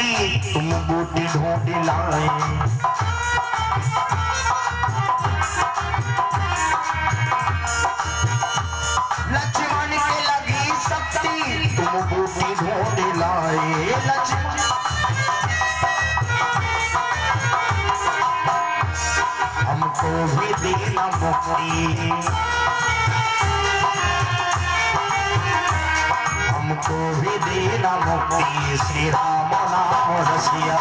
शक्ति तुम बूटी ढूंढ लाए। लक्ष्मण के लगी शक्ति तुम बूटी ढूंढ लाए। लक्ष्मण हमको भी देना मुक्ति, हमको भी देना मुक्ति, श्री राम नाम रसिया।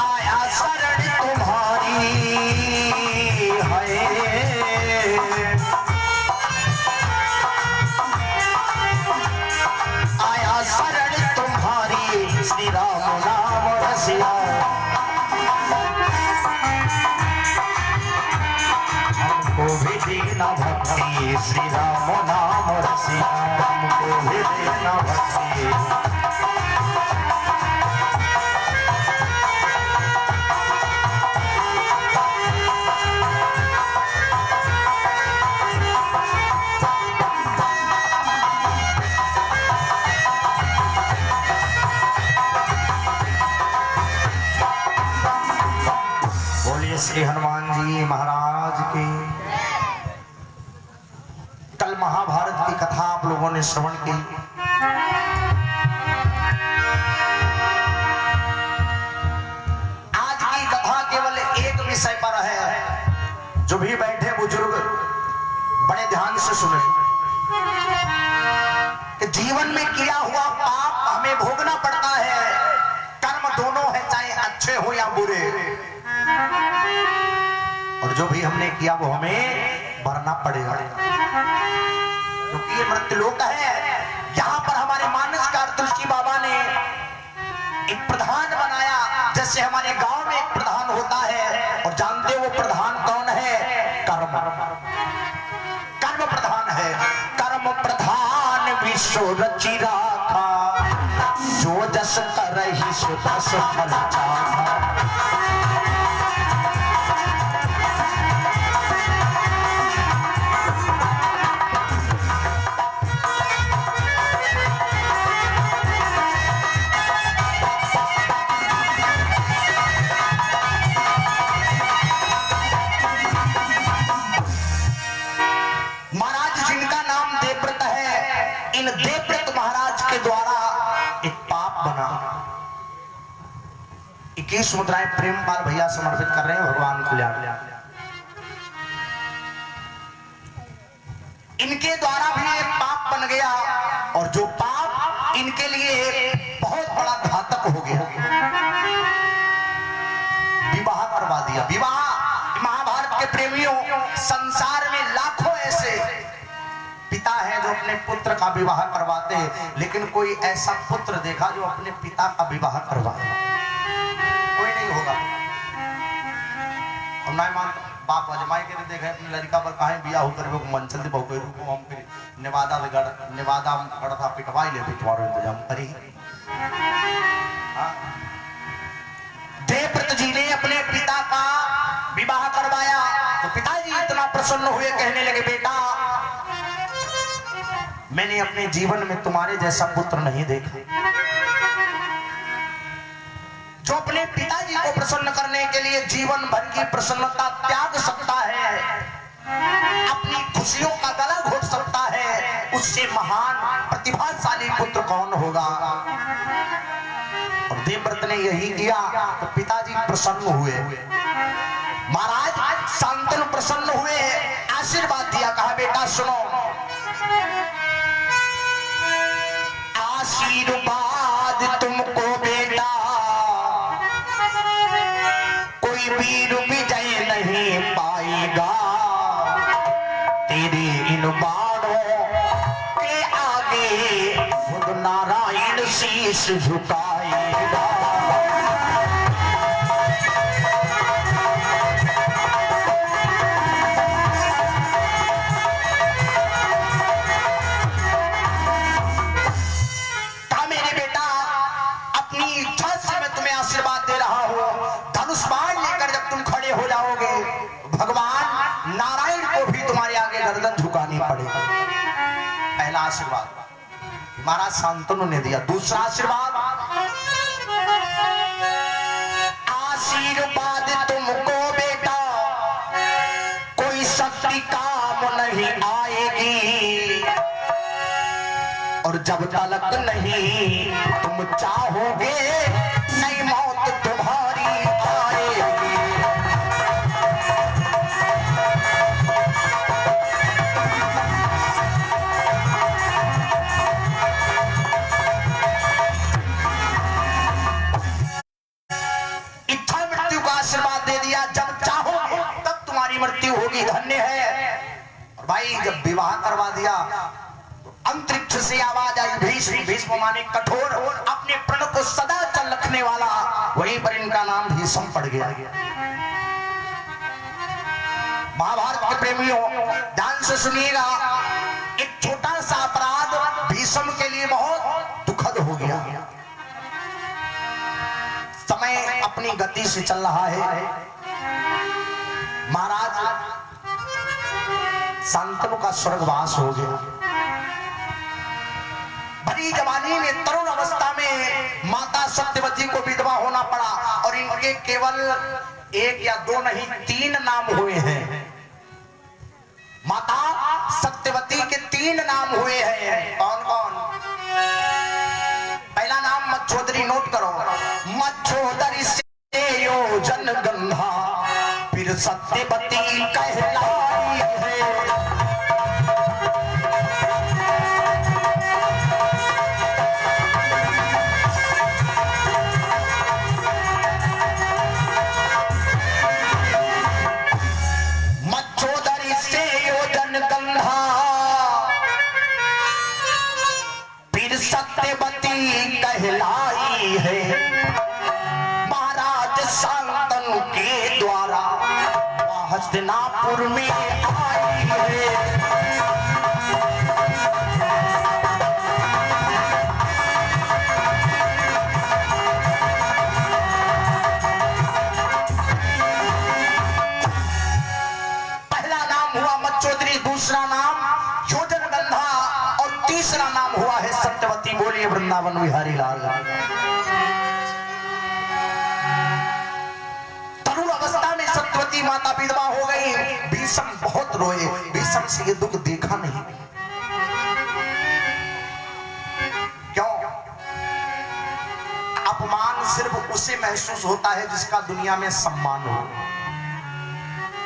आया शरण तुम्हारी है, आया शरण तुम्हारी, श्री राम नाम रसिया। हमको भी देना भक्ति, श्री राम नाम रसिया। हमको भी देना भक्ति। बोलिए श्री हनुमान जी महाराज की। कल महाभारत की कथा आप लोगों ने श्रवण की। आज की कथा केवल एक विषय पर है, जो भी बैठे बुजुर्ग बड़े ध्यान से सुने कि जीवन में किया हुआ पाप हमें भोगना पड़ता है। कर्म दोनों है, चाहे अच्छे हो या बुरे, और जो भी हमने किया वो हमें भरना पड़ेगा, क्योंकि ये मृत्युलोक है। यहाँ पर हमारे मानसकार तुलसी बाबा ने एक प्रधान बनाया, जैसे हमारे गांव में एक प्रधान होता है, और जानते वो प्रधान कौन है? कर्म। कर्म प्रधान है। कर्म प्रधान विश्व रचि राखा, जो जस करहि सो तस फल चाखा। इन देवव्रत महाराज के द्वारा एक पाप बना। 21 मुद्राएं प्रेमपाल भैया समर्पित कर रहे हैं भगवान कल्याण। इनके द्वारा भी एक पाप बन गया, और जो पाप इनके लिए बहुत बड़ा घातक हो गया। विवाह करवा दिया। विवाह महाभारत के प्रेमियों, संसार में लाखों ऐसे पिता है जो अपने पुत्र का विवाह करवाते हैं, लेकिन कोई ऐसा पुत्र देखा जो अपने पिता का विवाह करवाए? कोई नहीं होगा। और ना मान बाप अजमाई के देखे अपनी लड़का पर काहे बियाह होकर वो मंचल दे बहु को हम फिर नेवादा गढ़ था पिटवाई ले, तुम्हारा इंतजाम करी। देवव्रत जी ने अपने पिता का विवाह करवाया, तो पिताजी इतना प्रसन्न हुए, कहने लगे बेटा मैंने अपने जीवन में तुम्हारे जैसा पुत्र नहीं देखा, जो अपने पिताजी को प्रसन्न करने के लिए जीवन भर की प्रसन्नता त्याग सकता है, अपनी खुशियों का गला घोट सकता है, उससे महान प्रतिभाशाली पुत्र कौन होगा? और देवव्रत ने यही किया, तो पिताजी प्रसन्न हुए। महाराज शांतनु प्रसन्न हुए, आशीर्वाद दिया, कहा बेटा सुनो, आशीर्वाद तुमको बेटा कोई वीर विजय नहीं पाएगा, तेरे इन बाणों के आगे खुद नारायण शीश झुकाएगा। आशीर्वाद दे रहा हूं, धनुष बाण लेकर जब तुम खड़े हो जाओगे, भगवान नारायण को भी तुम्हारे आगे गर्दन झुकानी पड़ेगी। पहला आशीर्वाद महाराज शांतनु ने दिया। दूसरा आशीर्वाद, आशीर्वाद तुमको बेटा कोई शक्ति काम नहीं आएगी, और जब तलक नहीं तुम चाहोगे नई मौत तुम्हारी आएगी। इच्छा मृत्यु का आशीर्वाद दे दिया, जब चाहोगे तब तुम्हारी मृत्यु होगी, धन्य है। और भाई जब विवाह करवा दिया अंतरिक्ष से आवाज आई, भीष्म माने कठोर, अपने प्रण को सदा चल रखने वाला, वहीं पर इनका नाम भीष्म पड़ गया। महाभारत के प्रेमियों ध्यान से सुनिएगा, एक छोटा सा अपराध भीष्म के लिए बहुत दुखद हो गया। समय अपनी गति से चल रहा है। महाराज शांतनु का स्वर्गवास हो गया। बड़ी जवानी में तरुण अवस्था में माता सत्यवती को विधवा होना पड़ा, और इनके केवल एक या दो नहीं 3 नाम हुए हैं। माता सत्यवती के 3 नाम हुए हैं। कौन कौन? पहला नाम मच्छोदरी, नोट करो, मच्छोदरी से योजन गंधा फिर सत्यवती कहलाई है। सत्यवती कहलाई है। महाराज शांतनु के द्वारा हस्तिनापुर में आई है। पहला नाम हुआ मच्छोदरी, दूसरा नाम योजन गंधा, और तीसरा नाम हुआ है सत्यवती। बोलिए वृंदावन बिहारी लाल। तरुण अवस्था में सत्यवती माता विधवा हो गई। भीष्म बहुत रोए, भीष्म से ये दुख देखा नहीं। क्यों? अपमान सिर्फ उसे महसूस होता है जिसका दुनिया में सम्मान हो,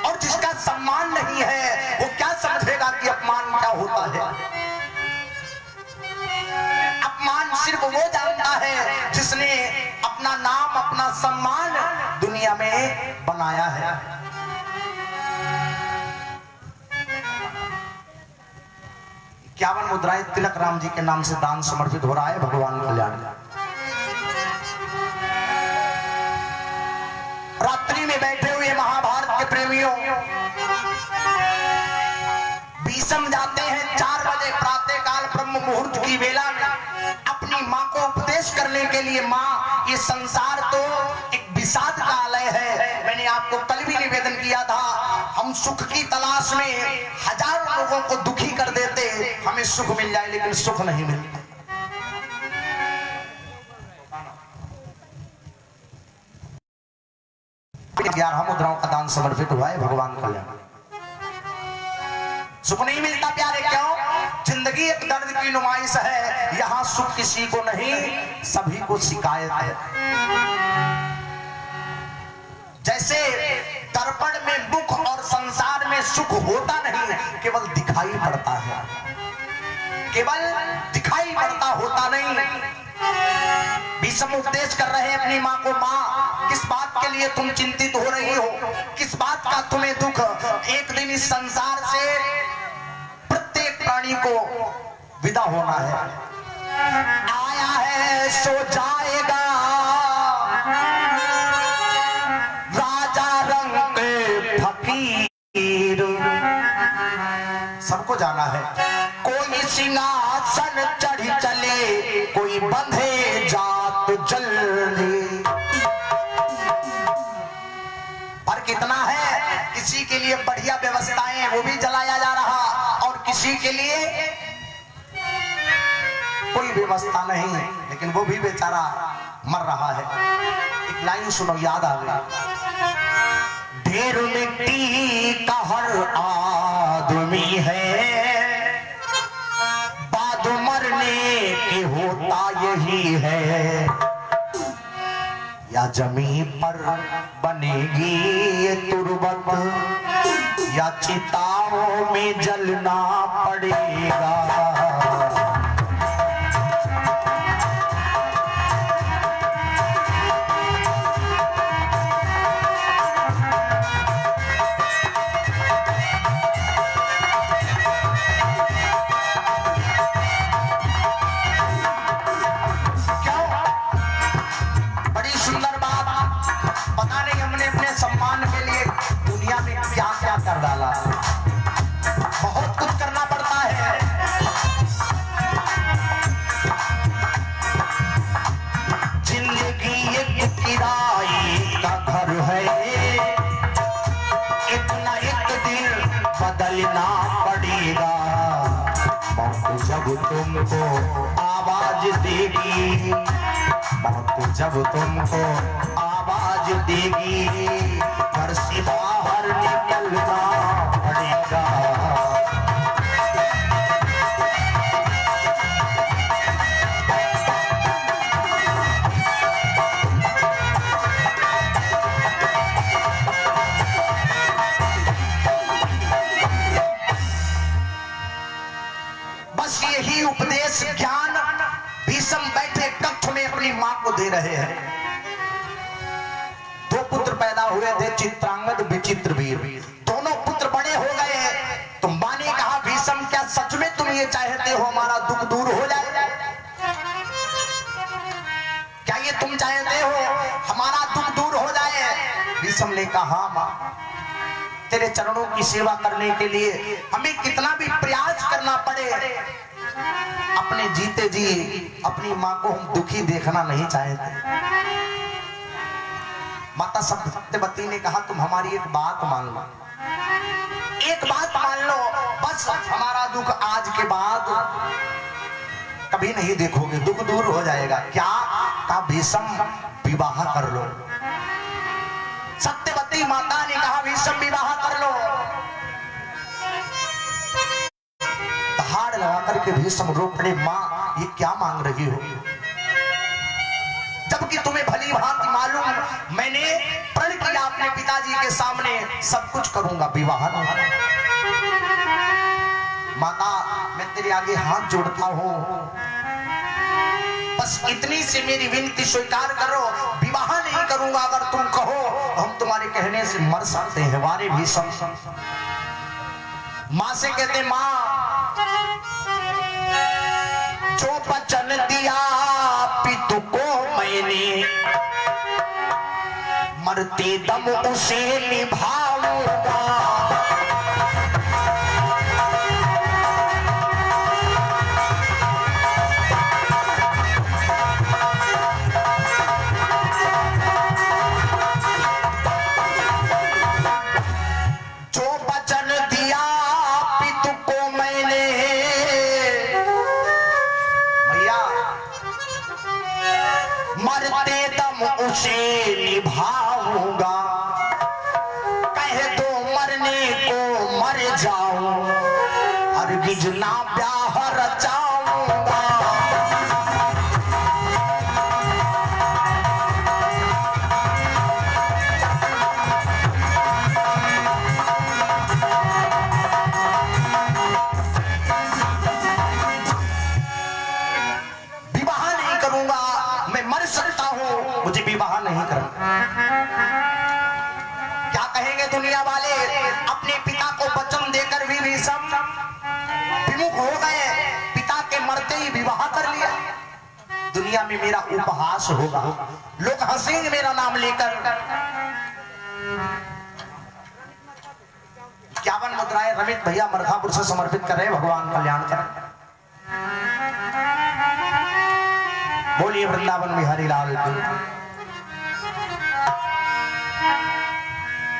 और जिसका सम्मान नहीं है वो क्या समझेगा कि अपमान क्या होता है। अपमान सिर्फ वो जानता है जिसने अपना नाम, अपना सम्मान दुनिया में बनाया है। 51 मुद्राएं तिलक राम जी के नाम से दान समर्पित हो रहा है। भगवान कल्याण। रात्रि में बैठे हुए महाभारत के प्रेमियों, भीष्म जाते हैं 4 बजे प्रातः काल ब्रह्म मुहूर्त की वेला में अपनी माँ को उपदेश करने के लिए। माँ, ये संसार तो एक विषाद का आलय है। मैंने आपको कल भी निवेदन किया था, हम सुख की तलाश में हजारों लोगों को दुखी कर देते, हमें सुख मिल जाए लेकिन सुख नहीं मिलता। 11 मुद्राओं का दान समर्पित हुआ है। भगवान कल्याण। सुख नहीं मिलता प्यारे, क्यों? जिंदगी एक दर्द की नुमाइश है, यहाँ सुख किसी को नहीं, सभी को शिकायत है। जैसे दर्पण में मुख और संसार में सुख होता नहीं, केवल दिखाई पड़ता है, केवल दिखाई पड़ता, होता नहीं। भीष्म उपदेश कर रहे हैं अपनी माँ को, माँ किस बात के लिए तुम चिंतित हो रही हो, किस बात का तुम्हें दुख? एक दिन इस संसार से प्रत्येक प्राणी को विदा होना है। आया है सो जाएगा, राजा रंग के फकीर, सबको जाना है। कोई सिंहासन चढ़ी चले, कोई बंधे जात जल्दी। पर कितना है, किसी के लिए बढ़िया व्यवस्था किसी के लिए कोई व्यवस्था नहीं, लेकिन वो भी बेचारा मर रहा है। एक लाइन सुनो, याद आ गई। ढेर मिट्टी का हर आदमी है, बाद मरने के होता यही है। या जमीन पर बनेगी ये तुरबत, या चिताओं में जलना पड़ेगा। सम्मान के लिए दुनिया में क्या क्या कर डाला, बहुत कुछ करना पड़ता है। जिंदगी एक किराए का घर है, इतना एक दिन बदलना पड़ेगा। मौत जब तुमको आवाज देगी, मौत जब तुमको आवाज देगी, घर से बाहर निकलना पड़ेगा। बस यही उपदेश ज्ञान भीष्म बैठे कक्ष में अपनी मां को दे रहे हैं। दो पुत्र पैदा हुए थे, चित्रांगद विचित्रवीर। दोनों पुत्र बड़े हो गए। तो मां ने कहा, भीष्म क्या सच में तुम ये चाहते हो हमारा दुख दूर हो जाए? क्या ये तुम चाहते हो हमारा दुख दूर हो जाए? भीष्म ने कहा, मां तेरे चरणों की सेवा करने के लिए हमें कितना भी प्रयास करना पड़े, अपने जीते जी अपनी मां को हम दुखी देखना नहीं चाहते। माता सत्यवती ने कहा, तुम हमारी एक बात मान लो, एक बात मान लो, बस हमारा दुख आज के बाद कभी नहीं देखोगे, दुख दूर हो जाएगा। क्या? कहा, भीष्म विवाह कर लो। सत्यवती माता ने कहा, भीष्म विवाह कर लो। दहाड़ लगा करके भीष्म रो पड़े, मां ये क्या मांग रही हो? जबकि तुम्हें भली भांति मालूम मैंने प्रण किया अपने पिताजी के सामने सब कुछ करूंगा, विवाह नहीं। माता मैं तेरे आगे हाथ जोड़ता हूं, बस इतनी सी मेरी विनती स्वीकार करो, विवाह नहीं करूंगा। अगर तुम कहो हम तुम्हारे कहने से मर सकते हैं। वारे भीष्म मां से कहते, मां जो वचन दिया पितु को मैंने, मरते दम उसे निभाऊंगा। जो वचन दिया पितु को मैंने, मरते दम उसे निभाऊंगा। कह दो मरने को मर जाऊं, हरगिज ना ब्याह रचाऊंगा। मुझे विवाह नहीं करना। क्या कहेंगे दुनिया वाले? अपने पिता को वचन देकर भी भीष्म विमुख हो गए, पिता के मरते ही विवाह कर लिया। दुनिया में मेरा उपहास होगा, लोग हंसेंगे मेरा नाम लेकर। 51 मुद्राएं रमित भैया मरघापुर से समर्पित कर रहे, भगवान कल्याण करें। बोलिए वृंदावन बिहारी लाल की।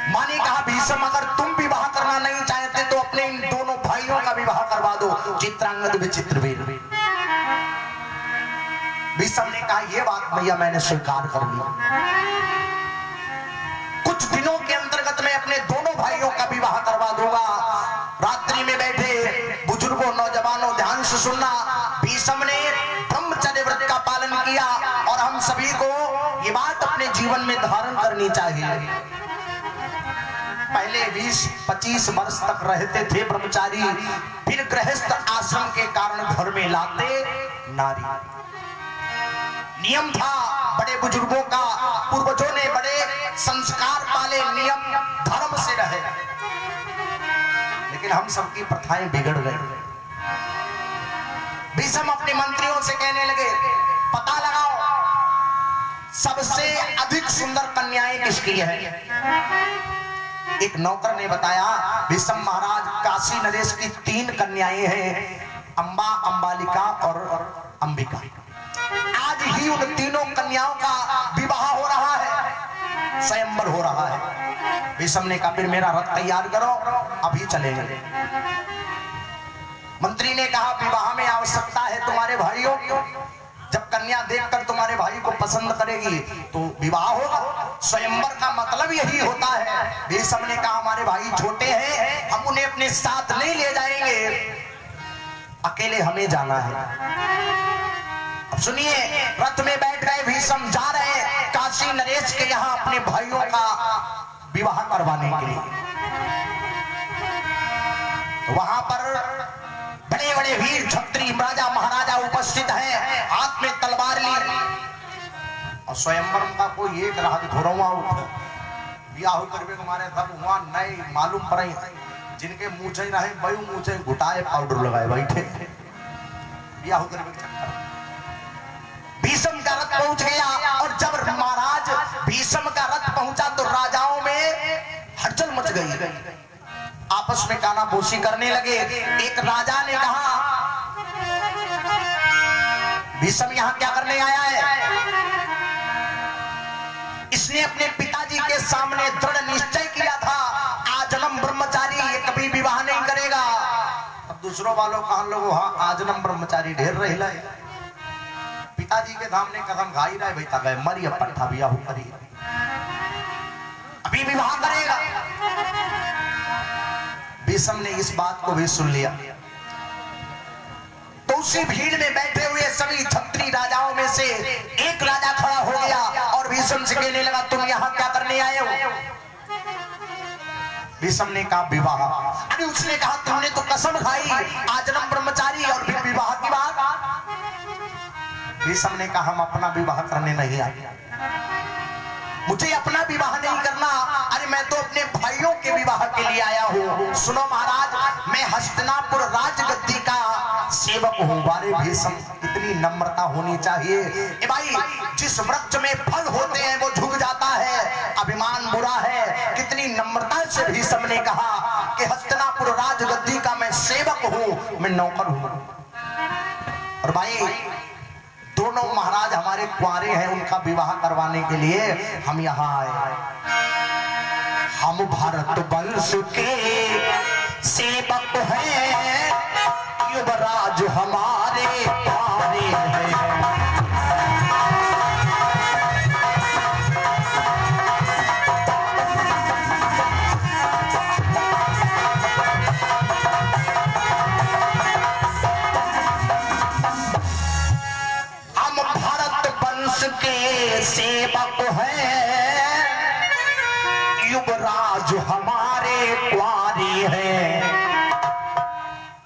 मां ने कहा, भीष्म अगर तुम विवाह करना नहीं चाहते तो अपने इन दोनों भाइयों का विवाह करवा दो। चित्रांगद विचित्र वीर। भीष्म ने कहा ये बात भैया मैंने स्वीकार कर ली। कुछ दिनों के अंतर्गत मैं अपने दोनों भाइयों का विवाह करवा दूंगा। रात्रि में बैठे बुजुर्गों नौजवानों ध्यान से सुनना, भीष्म ने ब्रह्मचर्य व्रत का पालन किया और हम सभी को ये बात अपने जीवन में धारण करनी चाहिए। पहले 20-25 वर्ष तक रहते थे ब्रह्मचारी, फिर गृहस्थ आश्रम के कारण घर में लाते नारी। नियम था बड़े बुजुर्गों का, पूर्वजों ने बड़े संस्कार पाले, नियम धर्म से रहे। लेकिन हम सबकी प्रथाएं बिगड़ गई। भीष्म अपने मंत्रियों से कहने लगे पता लगाओ सबसे अधिक सुंदर कन्याएं किसकी है। एक नौकर ने बताया भीष्म महाराज काशी नरेश की 3 कन्याएं हैं, अंबा, अंबालिका और अंबिका। आज ही उन तीनों कन्याओं का विवाह हो रहा है, स्वयंवर हो रहा है। भीष्म ने कहा फिर मेरा रथ तैयार करो, अभी चलेंगे। मंत्री ने कहा विवाह में आवश्यकता है तुम्हारे भाइयों, जब कन्या देखकर तुम्हारे भाई को पसंद करेगी तो विवाह होगा। स्वयंवर का मतलब यही होता है। भीष्म ने कहा हमारे भाई छोटे हैं, हम उन्हें अपने साथ नहीं ले जाएंगे, अकेले हमें जाना है। अब सुनिए, रथ में बैठ गए भीष्म, जा रहे काशी नरेश के यहाँ अपने भाइयों का विवाह करवाने के लिए। वहां पर बड़े बड़े वीर क्षत्रिय राजा महाराजा उपस्थित हैं, हाथ में तलवार ली। और स्वयंवर का कोई एक राग धोरवा ब्याह करवे हमारे तब हुआ नए मालूम पड़े, जिनके मुंह रहे बयू मुंह घुटाए पाउडर लगाए बैठे ब्याह करवे के चक्कर। भीष्म का रथ पहुंच गया और जब महाराज भीष्म का रथ पहुंचा तो राजाओं में हलचल मच गई, आपस में कानाफूसी करने लगे। एक राजा ने कहा भीष्म यहाँ क्या करने आया है। इसने अपने पिताजी के सामने दृढ़ निश्चय किया था आजन्म ब्रह्मचारी, ये कभी विवाह नहीं करेगा। अब दूसरों वालों कहा लोगों हाँ आजन्म ब्रह्मचारी ढेर रहे, पिताजी के सामने कदम खाई रहे भाई तक मरी पट्टा भी आहू करी, अभी विवाह करेगा। भीष्म ने इस बात को भी सुन लिया तो उसी भीड़ में बैठे हुए सभी क्षत्रिय राजाओं में से एक राजा खड़ा हो गया और भीष्म से कहने लगा तुम यहाँ क्या करने आए हो। भीष्म ने कहा विवाह। अरे उसने कहा तुमने तो कसम खाई आजन्म ब्रह्मचारी और फिर विवाह की बात। भीष्म ने कहा हम अपना विवाह करने नहीं आए, मुझे अपना विवाह नहीं करना, अरे मैं तो अपने भाइयों के विवाह के लिए आया हूँ। सुनो महाराज, मैं हस्तिनापुर राजगद्दी का सेवक हूँ। बारे भीष्म, इतनी नम्रता होनी चाहिए। ए भाई, जिस वृक्ष में फल होते हैं वो झुक जाता है, अभिमान बुरा है। कितनी नम्रता से भीष्म ने कहा कि हस्तिनापुर राजगद्दी का मैं सेवक हूँ, मैं नौकर हूँ। और भाई दोनों महाराज हमारे कुंवारे हैं, उनका विवाह करवाने के लिए हम यहाँ आए। हम भारत वंश के सेवक हैं, युवराज हमारे कुंवारे हैं। सेवक हैं, युवराज हमारे कुंवारी हैं,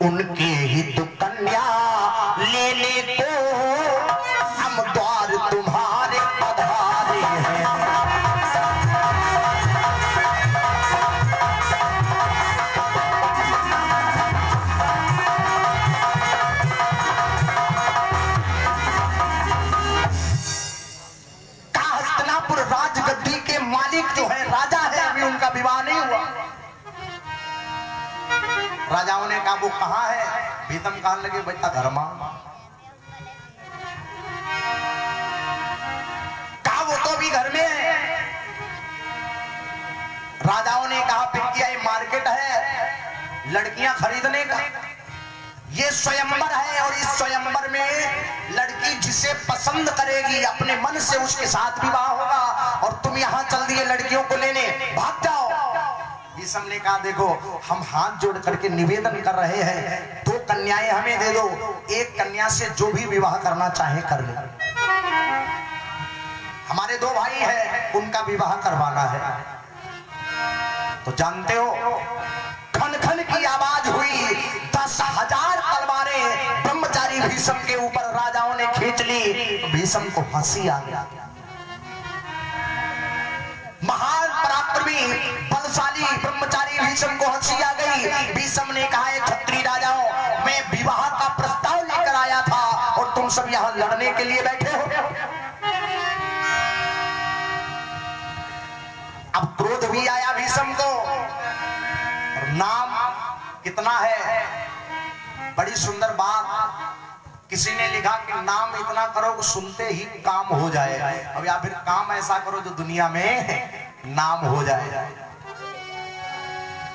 उनके ही तो कन्या लेने को हम द्वार तुम्हारे पधारे हैं। राजगद्दी के मालिक जो है राजा है, अभी उनका विवाह नहीं हुआ। राजाओं ने कहा वो कहाँ है। भीष्म कहने लगे बेटा घर में। कहा वो तो भी घर में है। राजाओं ने कहा फिर क्या ये मार्केट है लड़कियां खरीदने का। ये स्वयंवर है और इस स्वयंवर में लड़की जिसे पसंद करेगी अपने मन से उसके साथ विवाह होगा, और तुम यहाँ चल दिए लड़कियों को लेने, भाग जाओ। भीष्म ने कहा देखो हम हाथ जोड़ करके निवेदन कर रहे हैं, 2 कन्याएं हमें दे दो, एक कन्या से जो भी विवाह करना चाहे कर ले। हमारे 2 भाई हैं, उनका विवाह करवाना है। तो जानते हो खन खन की आवाज हुई, 10,000 तलवारें ब्रह्मचारी भीष्म के ऊपर राजाओं ने खींच ली। भीष्म को हंसी आ गया। महान पराक्रमी बलशाली ब्रह्मचारी भीष्म को हंसी आ गई। भीष्म ने कहा क्षत्रिय राजाओं, मैं विवाह का प्रस्ताव लेकर आया था और तुम सब यहाँ लड़ने के लिए बैठे हो। अब क्रोध भी आया भीष्म को। और नाम कितना है, बड़ी सुंदर बात। किसी ने लिखा कि नाम इतना करो कि सुनते ही काम हो जाए, अब या फिर काम ऐसा करो जो दुनिया में नाम हो जाए।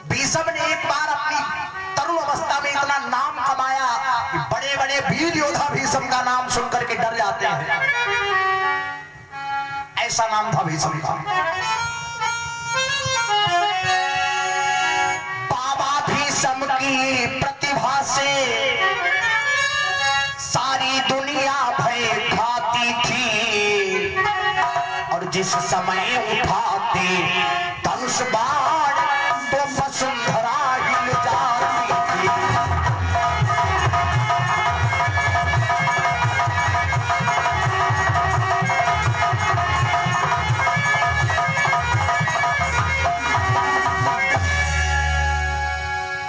भीष्म ने एक बार अपनी तरुण अवस्था में इतना नाम कमाया कि बड़े बड़े वीर योद्धा भीष्म का नाम सुनकर के डर जाते हैं। ऐसा नाम था भीष्म का। बाबा भीष्म की प्रतिभा से सारी दुनिया भय खाती थी, और जिस समय उठाते धनुष बाण तो वसुंधरा हिल जाती थी।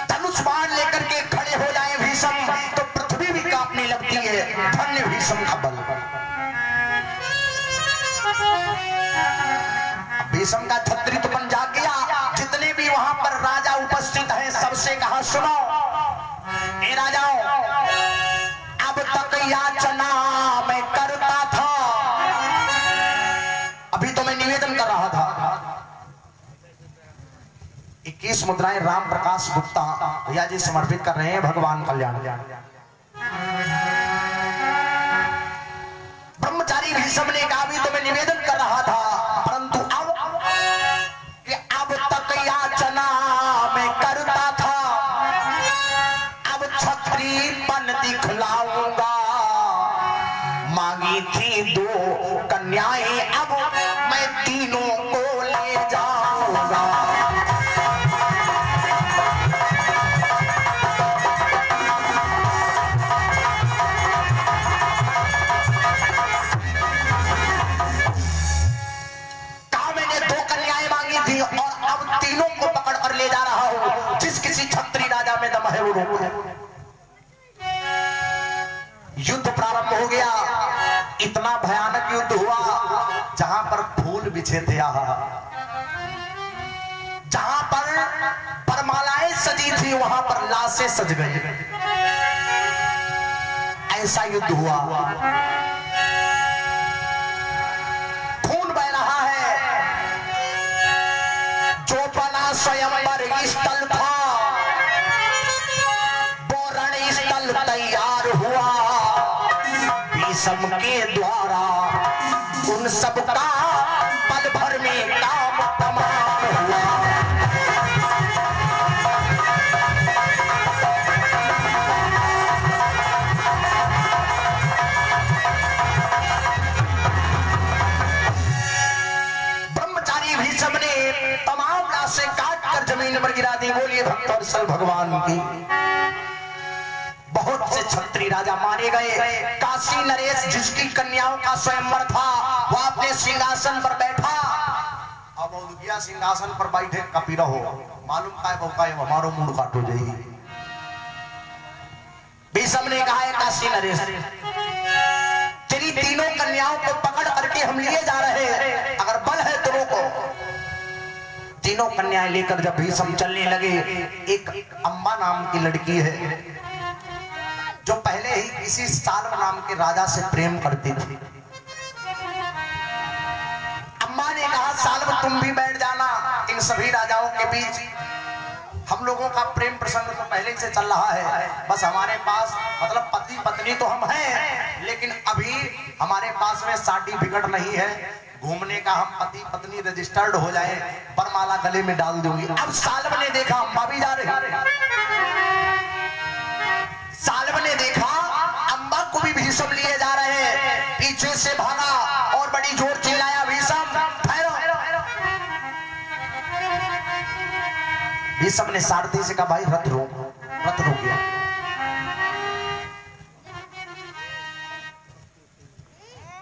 धनुष बाण लेकर के खड़े हो जाए भीष्म तो पृथ्वी भी कांपने लगती है। धन्य भीष्म का बल। भीष्म का क्षत्रियपन जाग गया। जितने भी वहां पर राजा उपस्थित हैं सबसे कहा सुनो ए राजाओं, अब तक याचना मैं करता था, अभी तो मैं निवेदन कर रहा था। 21 मुद्राएं राम प्रकाश गुप्ता भैया जी समर्पित कर रहे हैं भगवान कल्याण। ब्रह्मचारी भीष्म ने कहा भी तो मैं निवेदन कर रहा था, परंतु अब तक याचना मैं करता था, अब क्षत्रियपन दिखलाऊंगा। मांगी थी 2 कन्याएं, अब मैं तीनों को ले जाऊंगा। ले जा रहा हूं, जिस किसी क्षत्रिय राजा में दम है वो रोको। युद्ध प्रारंभ हो गया। इतना भयानक युद्ध हुआ जहां पर फूल बिछे थे, जहां पर परमालाएं सजी थी वहां पर लाशें सज गई। ऐसा युद्ध हुआ। खून बह रहा है। जो बना स्वयंवर स्थल था वो रण स्थल तैयार हुआ। भीष्म के द्वारा उन सबका पल भर में काम तमाम हुआ। ब्रह्मचारी भीष्म ने तमाम लाशें काट कर जमीन पर गिरा दी। बोलिए भक्तवत्सल भगवान की। बहुत से क्षत्रिय राजा मारे गए। काशी नरेश जिसकी कन्याओं का स्वयंवर था वो अपने सिंहासन पर बैठा। अब गया सिंहासन पर बैठे कपी रहो, मालूम का है हमारो मुंह काटो जाएगी। भीष्म ने कहा है काशी नरेश तेरी तीनों कन्याओं को पकड़ करके हम लिए जा रहे हैं, अगर बल है तो रोको। तीनों कन्याएं लेकर जब भीष्म चलने लगे, एक अम्बा नाम की लड़की है जो पहले ही किसी साल्व नाम के राजा से प्रेम करती थी। अम्मा ने कहा साल्व तुम भी बैठ जाना इन सभी राजाओं के बीच। हम लोगों का प्रेम प्रसंग तो पहले से चल रहा है, बस हमारे पास मतलब पति पत्नी तो हम हैं, लेकिन अभी हमारे पास में सर्टिफिकेट नहीं है घूमने का, हम पति पत्नी रजिस्टर्ड हो जाए, वरमाला गले में डाल दूंगी। अब सालब ने देखा अम्बा भी जा रही, सालब ने देखा अम्बा को भी भीषम लिए जा रहे हैं, पीछे से भागा और बड़ी जोर चिल्लाया, भीषम ठहरो। भीषम ने सारथी से कहा भाई रथ रोक गया।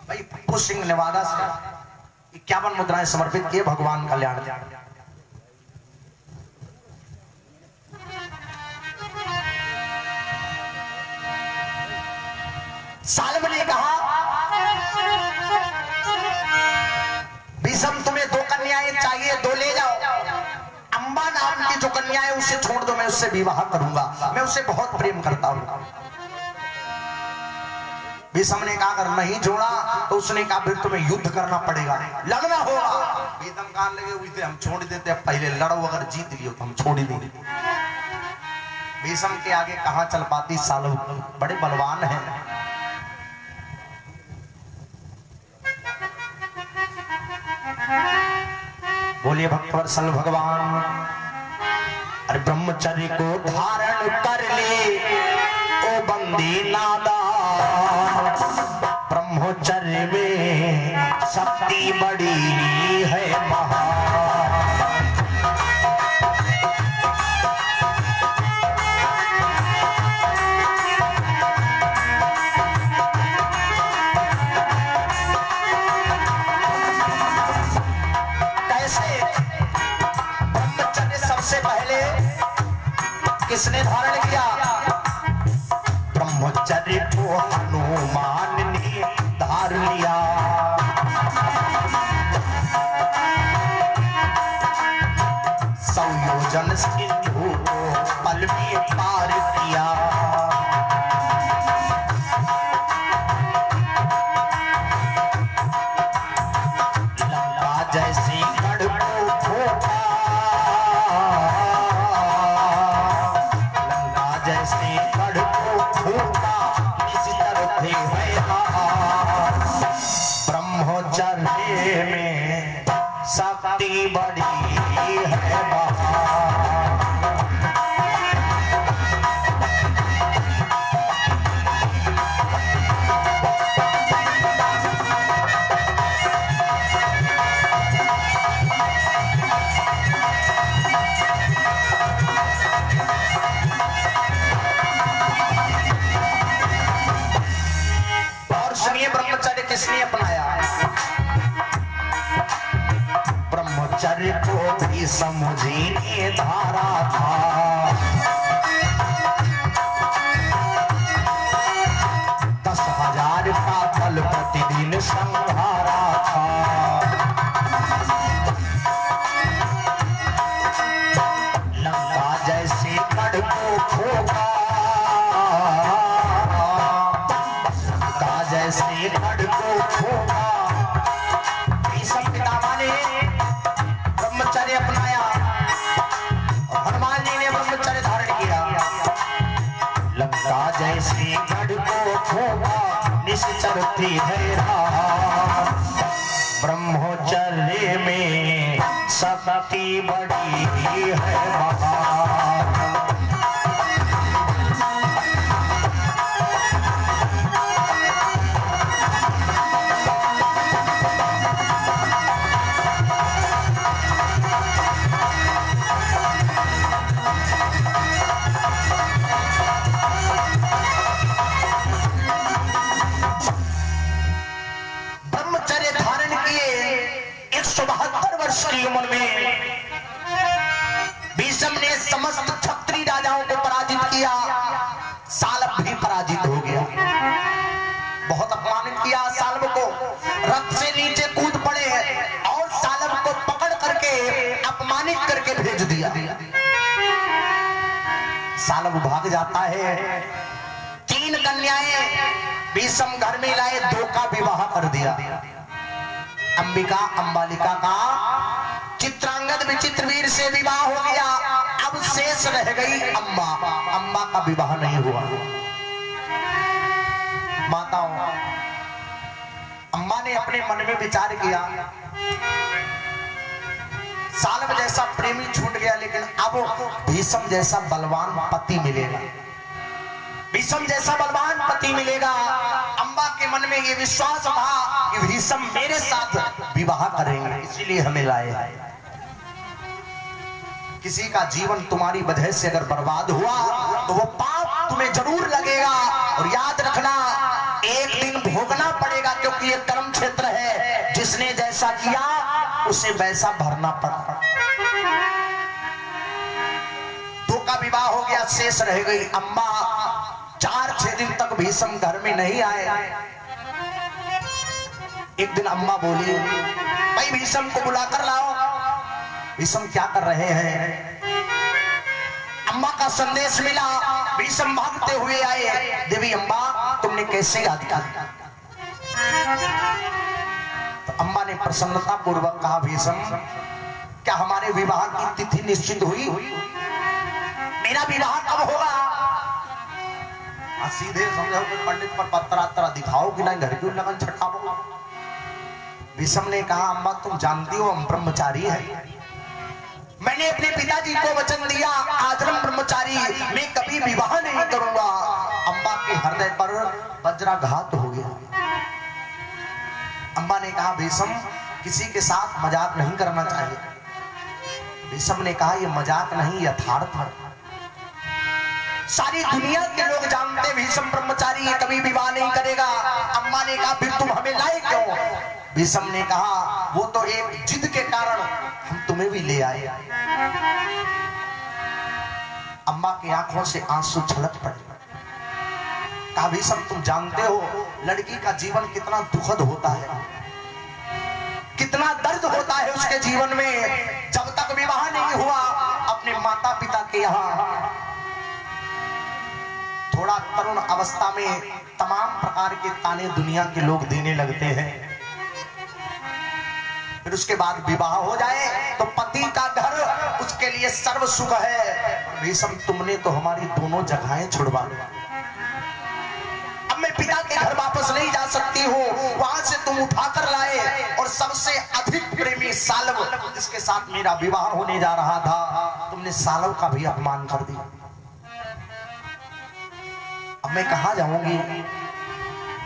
भाई पुष्प सिंह नेवादा से 51 मुद्राएं समर्पित किए भगवान कल्याण। सालब ने कहा भीषम तुम्हें 2 कन्याएं चाहिए, 2 ले जाओ। अम्बा नाम की जो कन्या है उसे छोड़ दो, मैं उससे विवाह करूंगा, मैं उसे बहुत प्रेम करता हूं। भीषम ने कहा अगर नहीं जोड़ा तो उसने कहा फिर तुम्हें युद्ध करना पड़ेगा, लड़ना होगा। भीषम कहने लगे उसे हम छोड़ देते, पहले लड़ो, अगर जीत लियो तो हम छोड़ ही देंगे। भीषम के आगे कहां चल पाती सालब, बड़े बलवान हैं। बोलिए भक्तवत्सल भगवान। अरे ब्रह्मचर्य को धारण कर ले ओ बंदी नादा, ब्रह्मचर्य में शक्ति बड़ी है महान। किसने धारण किया? ब्रह्मचर्य को हनुमान ने धार लिया। संयोजन सिंधु पल में पार किया। लंका जैसी गढ़ को ठोका, ब्रह्मचर्य में शक्ति बड़ी है महान। और सुनिए ब्रह्मचर्य किसने अपनाया? ब्रह्मचर्य को भी समझिए धारा था, 10,000 का फल प्रतिदिन संभारा था। लंका जैसे गढ़ को ठोका, लंका जैसे गढ़ को ठोका। ब्रह्मचर्य अपनाया, हनुमान जी ने ब्रह्मचर्य धारण किया। लंका जैसे गढ़ को ठोका, निश्चर थी धैर्य। ब्रह्मचर्य में शक्ति बड़ी है महान। की उम्र में भीष्म ने समस्त क्षत्रिय राजाओं को पराजित किया, सालब भी पराजित हो गया। बहुत अपमानित किया सालब को, रथ से नीचे कूद पड़े और सालब को पकड़ करके अपमानित करके भेज दिया। सालब भाग जाता है। 3 कन्याएं भीष्म घर में लाए, 2 का विवाह कर दिया। अंबिका अंबालिका का चित्रांगद विचित्रवीर से विवाह हो गया। अब अब शेष रह गई अम्मा। अम्मा का विवाह नहीं हुआ। माताओं, अम्मा ने अपने मन में विचार किया, सालब जैसा प्रेमी छूट गया, लेकिन अब भीष्म जैसा बलवान पति मिलेगा, भीष्म जैसा बलवान पति मिलेगा। अम्बा के मन में ये विश्वास था कि भीष्म मेरे साथ विवाह करेंगे, इसीलिए हमें लाए। किसी का जीवन तुम्हारी वजह से अगर बर्बाद हुआ तो वो पाप तुम्हें जरूर लगेगा, और याद रखना एक दिन भोगना पड़ेगा, क्योंकि ये कर्म क्षेत्र है। जिसने जैसा किया उसे वैसा भरना पड़ा। दो का विवाह हो गया, शेष रह गई अम्मा। 4-6 दिन तक भीष्म घर में नहीं आए। एक दिन अम्मा बोली, भाई भीष्म को बुलाकर लाओ। भीष्म क्या कर रहे हैं? अम्मा का संदेश मिला, भीष्म भागते हुए आए। देवी अम्मा, तुमने कैसे याद किया? तो अम्मा ने प्रसन्नता पूर्वक कहा, भीष्म क्या हमारे विवाह की तिथि निश्चित हुई? मेरा विवाह कब होगा? सीधे समझो कि पंडित पर पत्र दिखाओ कि नहीं, घर क्यों लगन छटाओ। भीष्म ने कहा, अम्मा तुम जानती हो हम ब्रह्मचारी हैं। मैंने अपने पिताजी को वचन दिया, आजन्म ब्रह्मचारी, मैं कभी विवाह नहीं करूंगा। अम्मा के हृदय पर वज्राघात हो गया। अम्मा ने कहा, भीष्म किसी के साथ मजाक नहीं करना चाहिए। भीष्म ने कहा, यह मजाक नहीं, यथार्थ है। सारी दुनिया के लोग जानते भीष्म ब्रह्मचारी है, कभी विवाह नहीं करेगा। अम्मा ने कहा, फिर तुम हमें लाए क्यों? भीष्म ने कहा, वो तो एक जिद के कारण हम तुम्हें भी ले आए। अम्मा की आंखों से आंसू छलक पड़े। कहा, भीष्म तुम जानते हो लड़की का जीवन कितना दुखद होता है, कितना दर्द होता है उसके जीवन में। जब तक विवाह नहीं हुआ अपने माता पिता के यहाँ, थोड़ा तरुण अवस्था में तमाम प्रकार के ताने दुनिया के लोग देने लगते हैं। फिर उसके बाद विवाह हो जाए तो पति का घर उसके लिए सर्व सुख है। भीष्म तुमने तो हमारी दोनों जगहें छुड़वा दी। अब मैं पिता के घर वापस नहीं जा सकती हूँ। वहां से तुम उठाकर लाए, और सबसे अधिक प्रेमी सालव, जिसके साथ मेरा विवाह होने जा रहा था, तुमने सालव का भी अपमान कर दिया। अब मैं कहां जाऊंगी?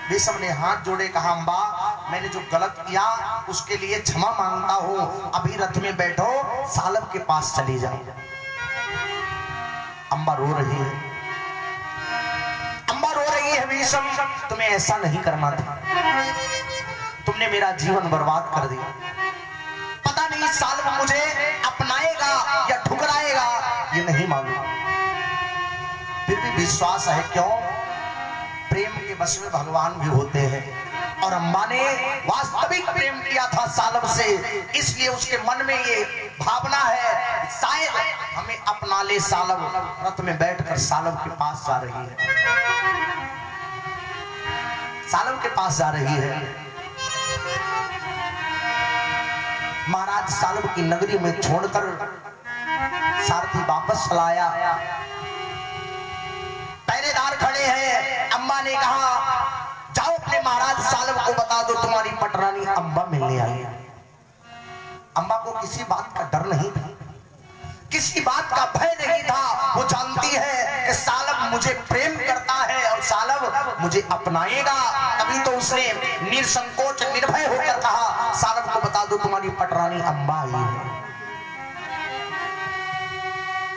भीष्म ने हाथ जोड़े, कहा, अम्बा मैंने जो गलत किया उसके लिए क्षमा मांगता हूं। अभी रथ में बैठो, सालव के पास चली जाओ। अम्बा रो रही है, अम्बा रो रही है। भीष्म तुम्हें ऐसा नहीं करना था, तुमने मेरा जीवन बर्बाद कर दिया। पता नहीं सालव मुझे अपनाएगा या ठुकराएगा, ये नहीं मालूम। फिर भी विश्वास है, क्यों? प्रेम के वश में भगवान भी होते हैं। और अम्मा ने वास्तविक प्रेम किया था सालव से, इसलिए उसके मन में ये भावना है शायद हमें अपना ले सालव। रथ में बैठकर सालव के पास जा रही है, सालव के पास जा रही है। महाराज सालव की नगरी में छोड़कर सारथी वापस चलाया। पहरेदार खड़े हैं। अम्मा ने कहा, जाओ अपने महाराज सालव को बता दो तुम्हारी पटरानी अम्बा मिलने आई है। अम्बा को किसी बात का डर नहीं था, किसी बात का भय नहीं था। वो जानती है कि सालव मुझे प्रेम करता है और सालव मुझे अपनाएगा। तभी तो उसने निसंकोच निर्भय होकर कहा, सालव को बता दो तुम्हारी पटरानी अम्बा आई है।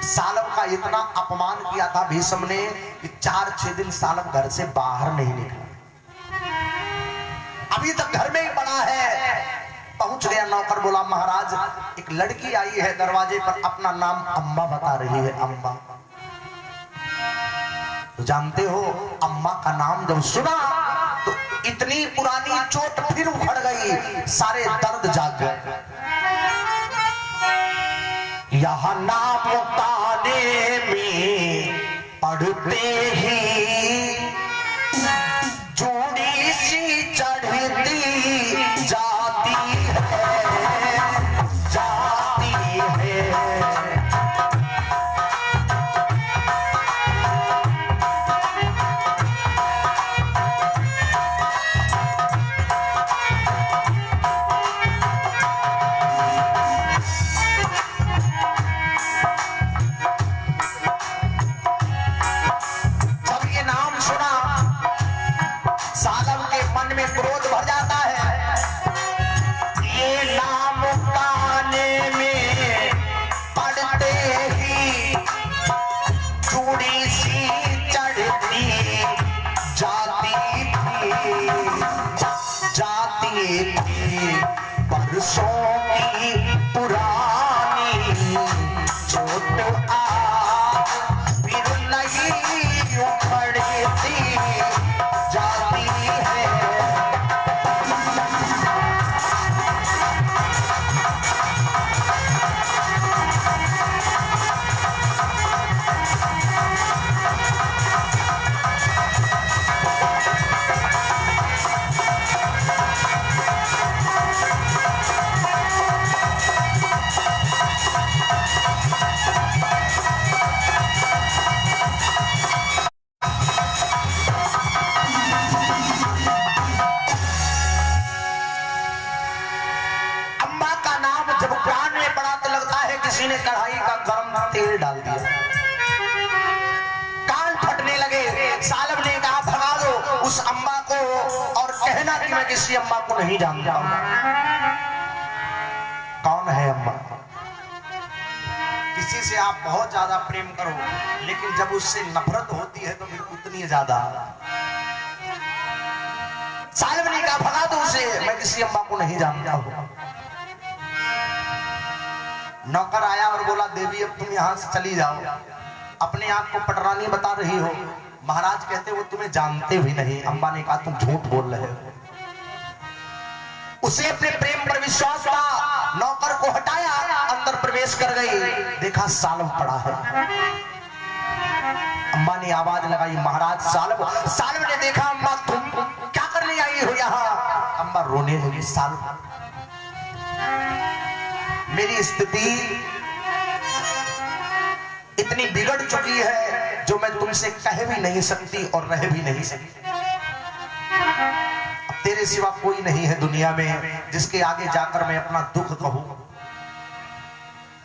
सालव का इतना अपमान किया था भीष्म ने कि 4-6 दिन सालव घर से बाहर नहीं निकला। अभी तक घर में ही पड़ा है। पहुंच गया, नौकर बोला, महाराज एक लड़की आई है दरवाजे पर, अपना नाम अम्बा बता रही है। अम्बा तो जानते हो, अम्मा का नाम जब सुना तो इतनी पुरानी चोट फिर उखड़ गई, सारे दर्द जाग गए। यहाँ नाम ताने में पढ़ते ही जोड़ी सी चढ़ती जाती है, जाती है। कि मैं किसी अम्मा को नहीं जानता हूं। कौन है अम्मा? किसी से आप बहुत ज्यादा प्रेम करो, लेकिन जब उससे नफरत होती है तो फिर उतनी ज्यादा। सालब ने कहा भगा दो उसे, मैं किसी अम्मा को नहीं जानता हूं। नौकर आया और बोला देवी अब तुम यहां से चली जाओ, अपने आप को पटरानी बता रही हो। महाराज कहते वो तुम्हें जानते भी नहीं। अम्मा ने कहा तुम झूठ बोल रहे हो। उसे अपने प्रेम पर विश्वास था, नौकर को हटाया, अंदर प्रवेश कर गई, देखा सालब पड़ा है। अम्मा ने आवाज लगाई महाराज सालब। सालब ने देखा अम्मा तुम क्या करने आई हो यहाँ? अम्मा रोने लगी। सालब मेरी स्थिति इतनी बिगड़ चुकी है जो मैं तुमसे कह भी नहीं सकती और रह भी नहीं सकती। अब तेरे सिवा कोई नहीं है दुनिया में जिसके आगे जाकर मैं अपना दुख कहूं।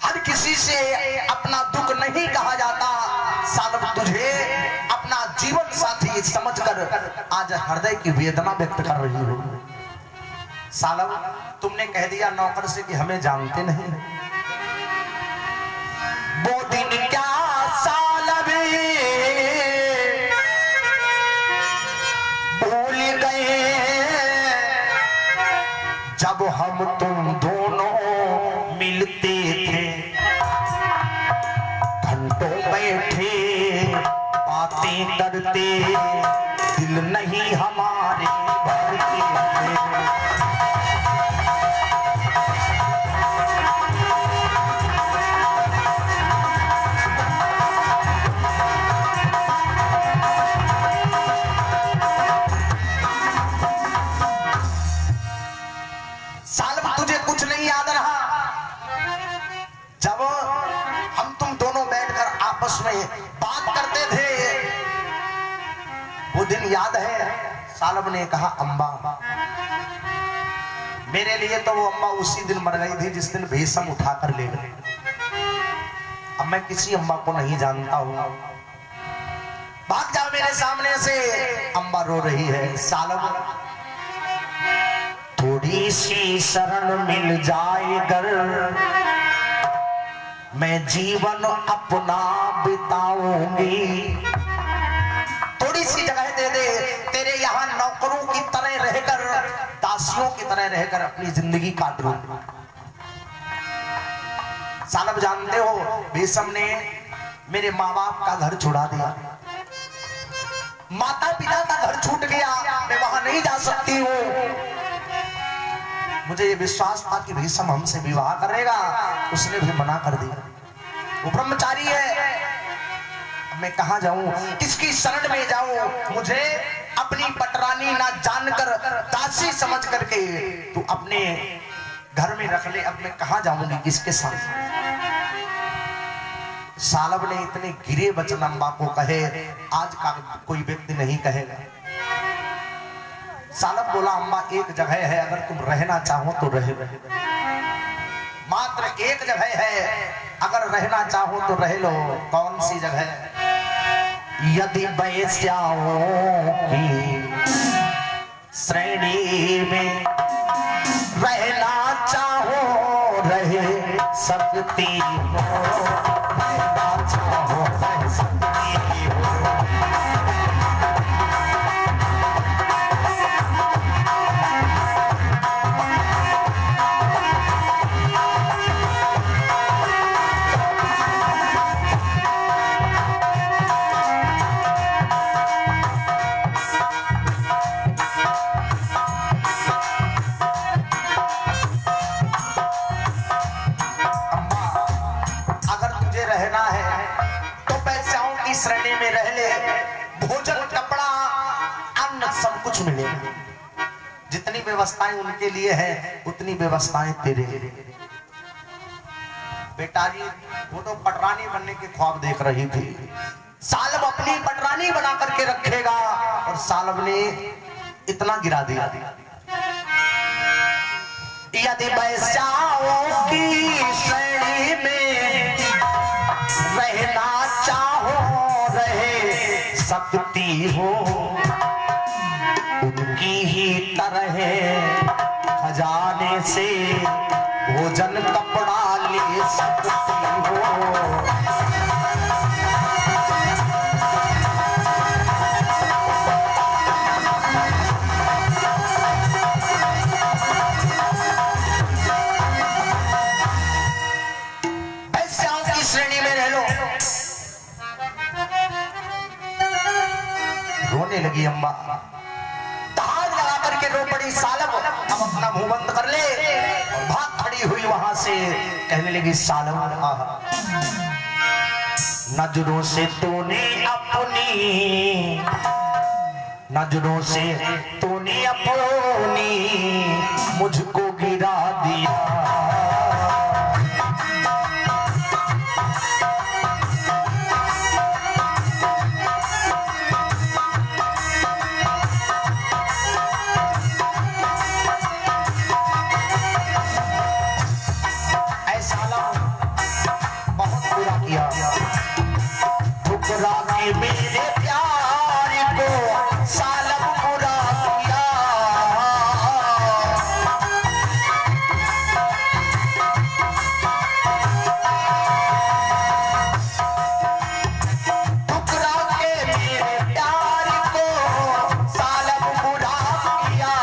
हर किसी से अपना दुख नहीं कहा जाता। सालब तुझे अपना जीवन साथी समझकर आज हृदय की वेदना व्यक्त कर रही हो। सालब तुमने कह दिया नौकर से कि हमें जानते नहीं। वो दिन क्या सालब भूल गए जब हम तुम दोनों मिलते थे, घंटों बैठे बातें करते, दिल नहीं हमारे भरते थे। बात करते थे वो दिन याद है? सालब ने कहा अम्मा मेरे लिए तो वो अम्मा उसी दिन मर गई थी जिस दिन भीषम उठाकर ले गए। अब मैं किसी अम्मा को नहीं जानता हूं, भाग जाओ मेरे सामने से। अम्मा रो रही है। सालब थोड़ी सी शरण मिल जाए कर, मैं जीवन अपना बिताऊंगी। थोड़ी सी जगह दे दे, तेरे यहाँ नौकरों की तरह रहकर, दासियों की तरह रहकर अपनी जिंदगी काट लूं। सालब जानते हो भीषम ने मेरे माँ बाप का घर छुड़ा दिया, माता पिता का घर छूट गया, मैं वहां नहीं जा सकती हूँ। मुझे ये विश्वास था कि भीषम हमसे विवाह करेगा, उसने भी मना कर दिया। वो ब्रह्मचारी है। अब मैं कहां जाऊं, किसकी शरण में जाऊं? मुझे अपनी पटरानी ना जानकर, दासी समझ करके तू अपने घर में रख ले। अब मैं कहां जाऊंगी, किसके साथ? सालब ने इतने गिरे वचन अम्मा को कहे आज का कोई व्यक्ति नहीं कहेगा। सालब बोला अम्मा एक जगह है, अगर तुम रहना चाहो तो रह, मात्र एक जगह है, अगर रहना चाहो तो रह लो। कौन सी जगह? यदि वैश्याओं की श्रेणी में रहना चाहो रह सकती हो, रहना चाहो रह सकती हो। श्रेणी में रह ले, भोजन कपड़ा अन्न सब कुछ मिलेगा। जितनी व्यवस्थाएं उनके लिए है उतनी व्यवस्थाएं तेरे लिए। बेटा जी वो तो पटरानी बनने के ख्वाब देख रही थी, सालब अपनी पटरानी बना करके रखेगा, और सालब ने इतना गिरा दिया। यदि वैश्याओं की श्रेणी में रहना चाहो रह सकती हो, उनकी ही तरह खजाने से भोजन कपड़ा ले सकती हो। वैश्याओं की श्रेणी में रह लो। रोने लगी अम्बा, धार लगा करके रो पड़ी सालब, अब अपना मुंह बंद कर ले। और भाग खड़ी हुई वहां से, कहने लगी सालब नजरों से तूने अपनी, नजरों से तूने अपनी मुझको गिरा दिया। ठुकरा के मेरे प्यार को सालब बुरा किया। ठुकरा के मेरे प्यार को सालब बुरा किया।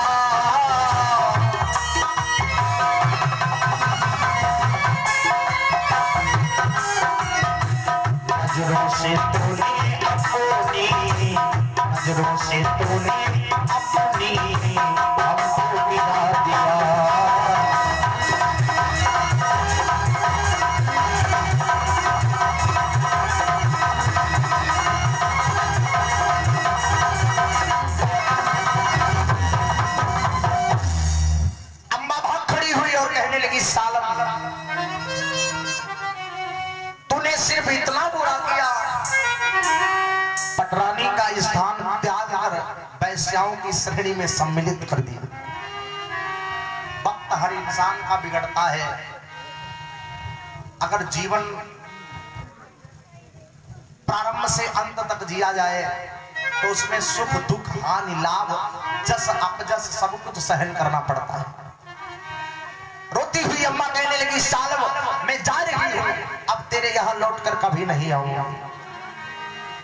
नजरों से तूने अपनी, नजरों से तूने अपनी हमको गिरा दिया। अम्मा भाग खड़ी हुई और कहने लगी सालब तूने सिर्फ इतना बुरा किया, पटरानी का स्थान त्याग कर वैश्याओं की श्रेणी में सम्मिलित कर दिया। वक्त हर इंसान का बिगड़ता है। अगर जीवन प्रारंभ से अंत तक जिया जाए तो उसमें सुख दुख हानि लाभ जस अपजस सब कुछ सहन करना पड़ता है। रोती हुई अम्मा कहने लगी सालब मैं जा रही हूं, अब तेरे यहां लौटकर कभी नहीं आऊंगा,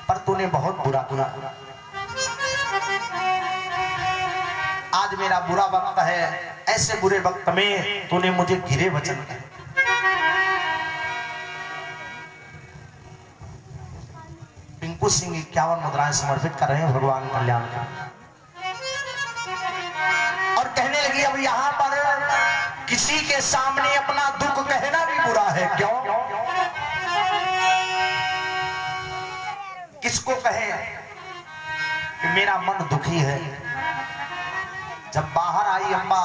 पर तूने बहुत बुरा किया। आज मेरा बुरा वक्त है, ऐसे बुरे वक्त में तूने मुझे गिरे वचन कहे। पिंकू सिंह 51 मुद्राएं समर्पित कर रहे हैं भगवान कल्याण का। और कहने लगी अब यहां पर किसी के सामने अपना दुख कहना भी बुरा है। क्यों? किसको कहे कि मेरा मन दुखी है। जब बाहर आई अम्बा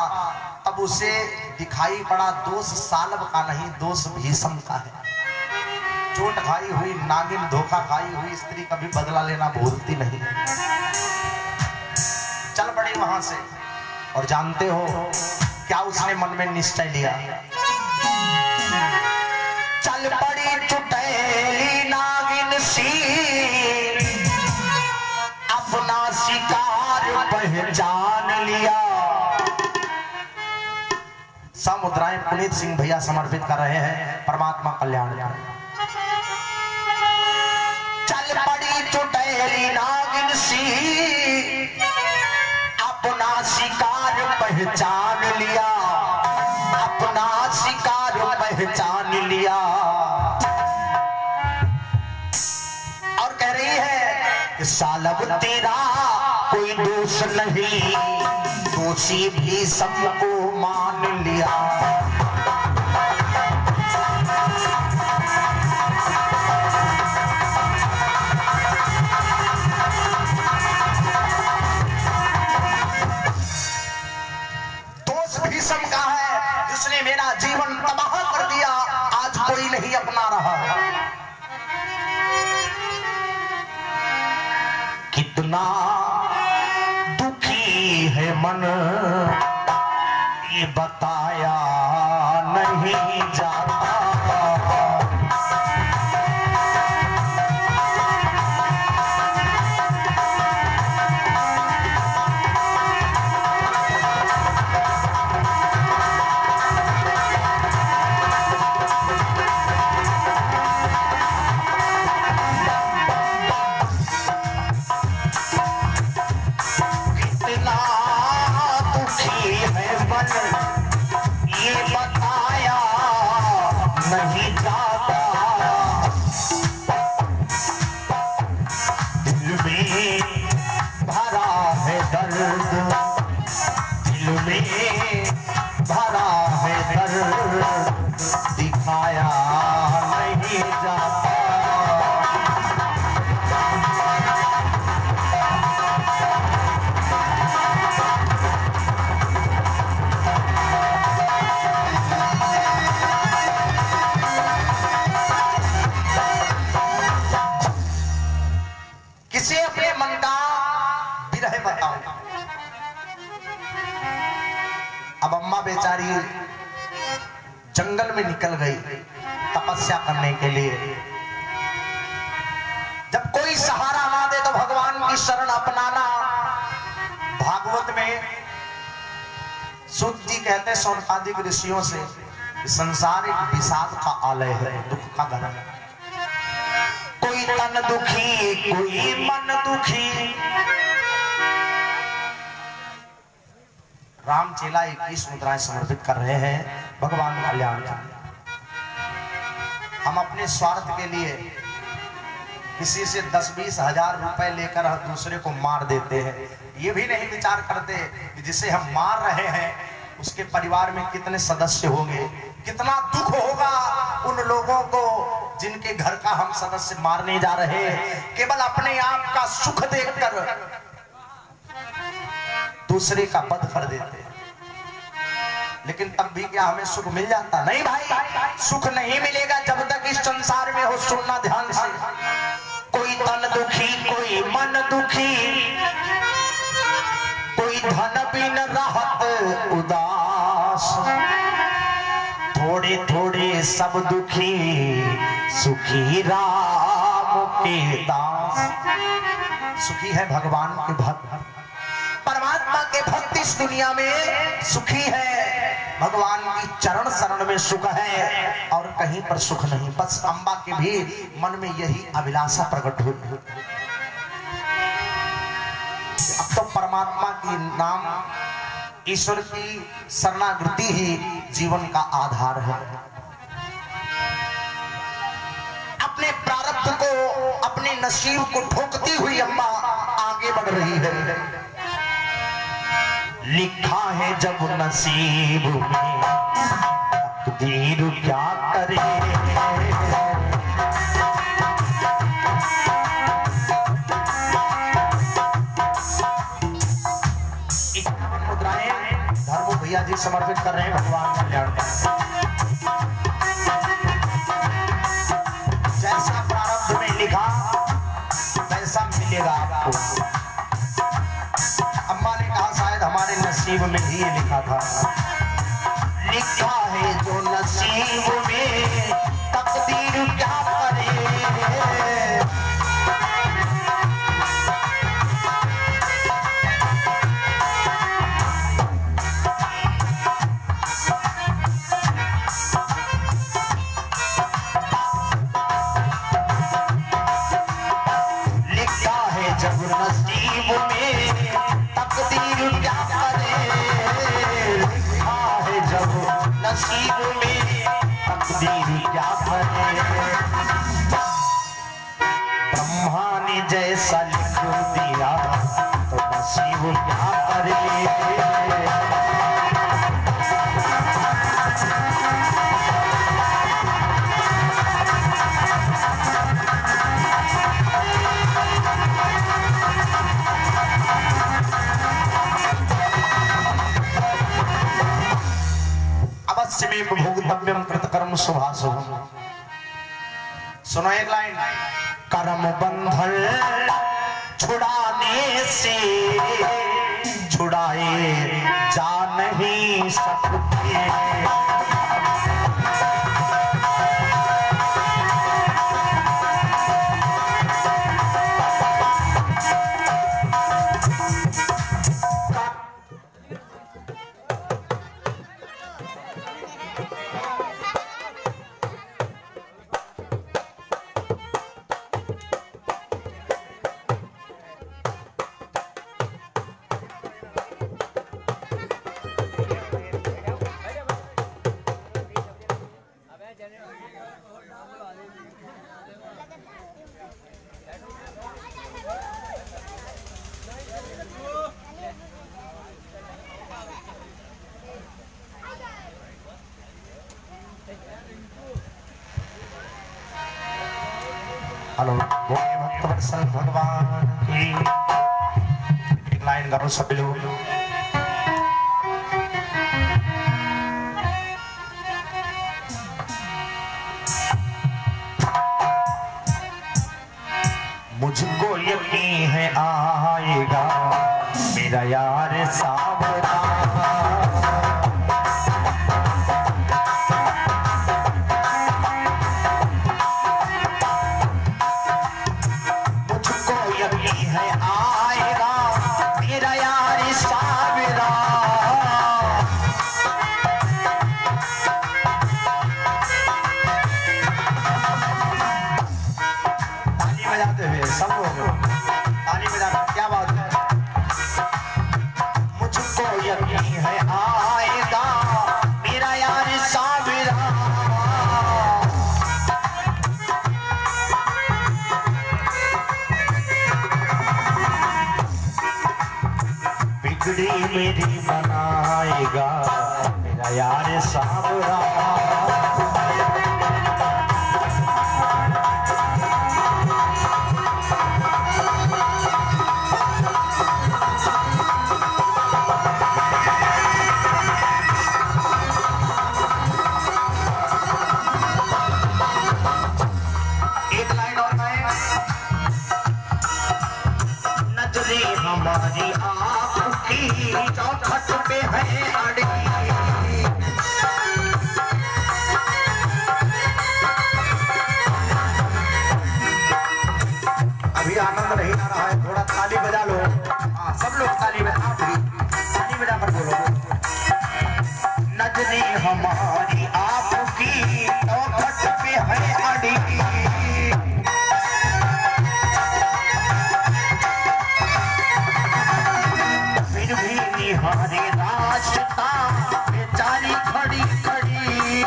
तब उसे दिखाई पड़ा दोष सालब का नहीं, दोष भीषम का है। चोट खाई हुई नागिन, धोखा खाई हुई स्त्री कभी बदला लेना भूलती नहीं। चल पड़ी वहां से। और जानते हो क्या उसने मन में निश्चय लिया? चल पड़ी चुटैली नागिन सी, अपना शिकार पहचान लिया। समुद्राएं पुनीत सिंह भैया समर्पित कर रहे हैं परमात्मा कल्याण। चल पड़ी चुटैली नागिन सी, अपना शिकार पहचान लिया, अपना शिकार पहचान लिया। और कह रही है कि सालब तेरा कोई दोष नहीं, दोषी भी सबको मान लिया। भीषम का है जिसने मेरा जीवन तबाह कर दिया, आज कोई नहीं अपना रहा। कितना दुखी है मन ये बताया नहीं जाता। दिल में भरा है दर्द, दिल में भरा है दर्द, दिखाया नहीं जाता। किसी अपने मन का विरह बताओ। अब अम्मा बेचारी जंगल में निकल गई तपस्या करने के लिए। जब कोई सहारा ना दे तो भगवान की शरण अपनाना। भागवत में सूत जी कहते हैं सौनकादिक ऋषियों से, संसार एक विषाद का आलय है, दुख का घर है। कोई तन दुखी, कोई मन दुखी। राम चेला 21 मुद्राएं समर्पित कर रहे हैं भगवान कल्याण के लिए। हम अपने स्वार्थ के लिए किसी से 10-20 हजार रुपए लेकर हम दूसरे को मार देते हैं। ये भी नहीं विचार करते कि जिसे हम मार रहे हैं उसके परिवार में कितने सदस्य होंगे, कितना दुख होगा उन लोगों को जिनके घर का हम सदस्य मारने जा रहे हैं। केवल अपने आप का सुख देखकर दूसरे का वध कर देते हैं। लेकिन तब भी क्या हमें सुख मिल जाता? नहीं भाई, सुख नहीं मिलेगा जब तक इस संसार में हो। सुनना ध्यान से। कोई तन दुखी, कोई मन दुखी, कोई धन बिन रहत उदास, थोड़े थोड़े सब दुखी, सुखी राम के दास। सुखी है भगवान के भक्त, परमात्मा के भक्त इस दुनिया में सुखी है। भगवान की चरण शरण में सुख है और कहीं पर सुख नहीं। बस अम्बा के भी मन में यही अभिलाषा प्रकट हुई। अब तो परमात्मा की नाम, ईश्वर की शरणागति ही जीवन का आधार है। अपने प्रारब्ध को, अपने नसीब को ठोकती हुई अम्बा आगे बढ़ रही है। लिखा है जब नसीब में तकदीर क्या करे, धर्म भैया जी समर्पित कर रहे हैं भगवान कल्याण का। जैसा प्रारब्ध में लिखा वैसा मिलेगा आपको। अम्मा ने कहा शायद हमारे नसीब में ही ये लिखा था। लिखा है जो नसीब में तकदीर क्या करे, लिखा है जब नसीब में तकदीर क्या करे, लिखा है जब नसीब में तकदीर क्या करे। ब्रह्मा ने जैसा लिख दिया तो नसीब क्या करे। भोक्तव्यम कृतकर्म शुभाशुभम। सुनो एक लाइन। कर्म बंधन छुड़ाने से छुड़ाए जा नहीं सकते। हेलो बोलिए भक्तवत्सल भगवान की। एक लाइन गाओ सभी लोग। मुझको यकीन है आएगा मेरा यार सावरा। मुझको यकीन है आएगा मेरा यार सावरा। ताली बजाते हुए सब लोग ताली बजाते, क्या बात है। मुझको यकीन है आएगा मेरा यार सावरा। बिगड़ी मेरी बनाएगा मेरा यार सावरा। हमारी आपकी चौखट पे है अड़ी। अभी आनंद नहीं आ रहा है, थोड़ा ताली बजा लो। हाँ सब लोग ताली बजा, आप भी ताली बजा कर बोलो। नजरी हमारी आपकी चौखट पे है अड़ी। हमारे रास्ता बेचारी खड़ी खड़ी।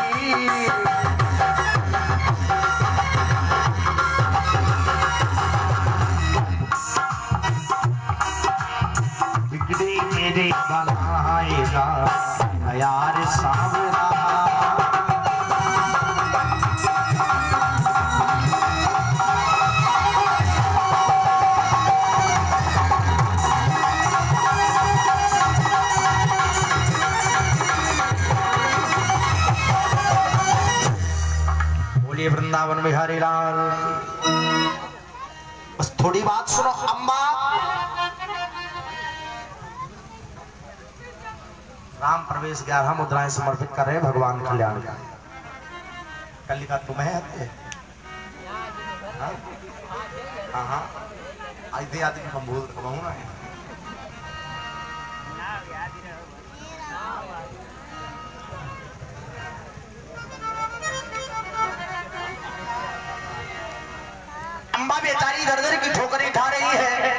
बिगड़ी मेरे बनाएगा यार सावरा। वृंदावन बिहारी लाल। बस थोड़ी बात सुनो अम्मा। राम प्रवेश 11 मुद्राएं समर्पित कर रहे भगवान कल्याण का। कल का तुम्हें आते हाँ आदि आदि हम भूल कहूँ ना। अम्मा बेचारी दर की ठोकरें खा रही है।